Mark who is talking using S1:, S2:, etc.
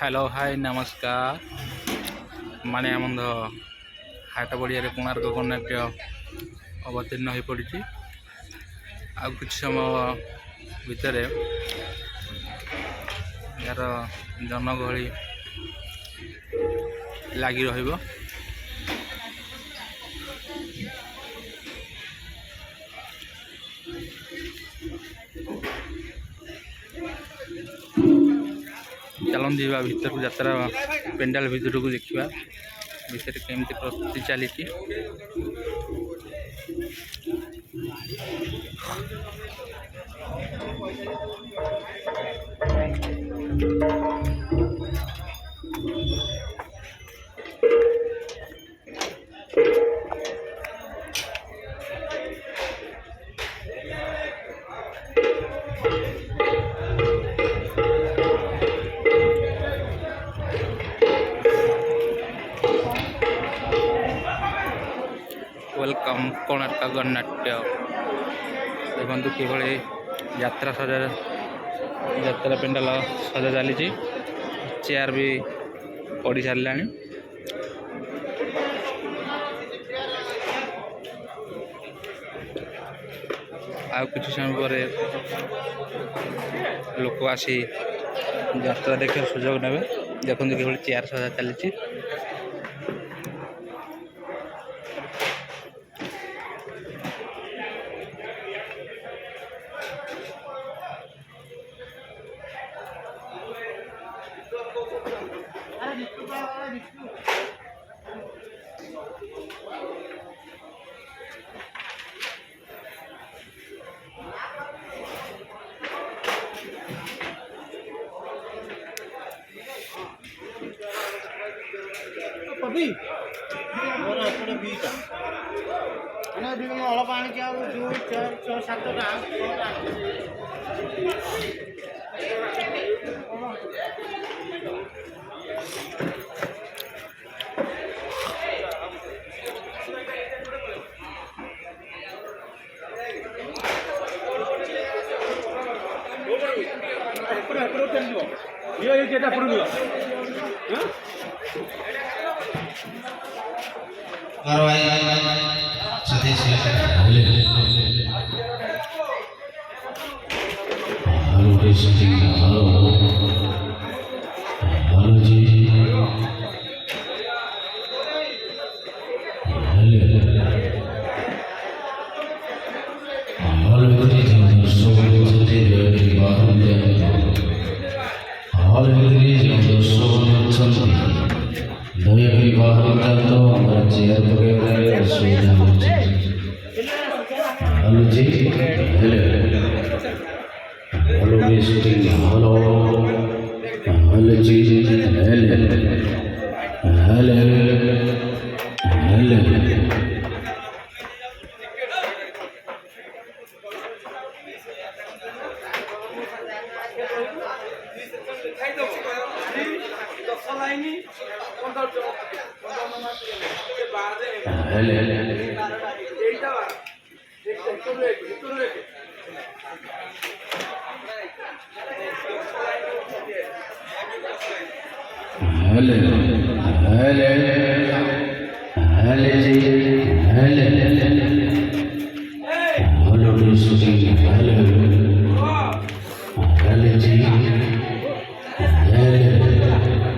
S1: Hello hi नमस्कार मानियाबंध हाट पड़िया कोणार्क गणनाट्य अवतीर्ण हो पड़ी आ कुछ समय भितर यार जनगहली लगी रहिबो। चलन जीवा भीतर को यात्रा पेंडाल भीतर को देखा भीतर केमती प्रस्तुति चली वेलकम कोणार्क गणनाट्य देखु किभली यात्रा सजा यात्रा पेंडाल सजा चली चेयर भी पड़ सारा आ कुछ समय पर लोक आसी यात्रा देखार सुजोग ने देखते कि चेयर सजा चली
S2: पभी और अपने बीटा अने भी में अल्प आने क्या वो जो 6-7 टा ये केटा पड़ू हां
S3: सतीश हेलो हेलो जी हेलो जी हेलो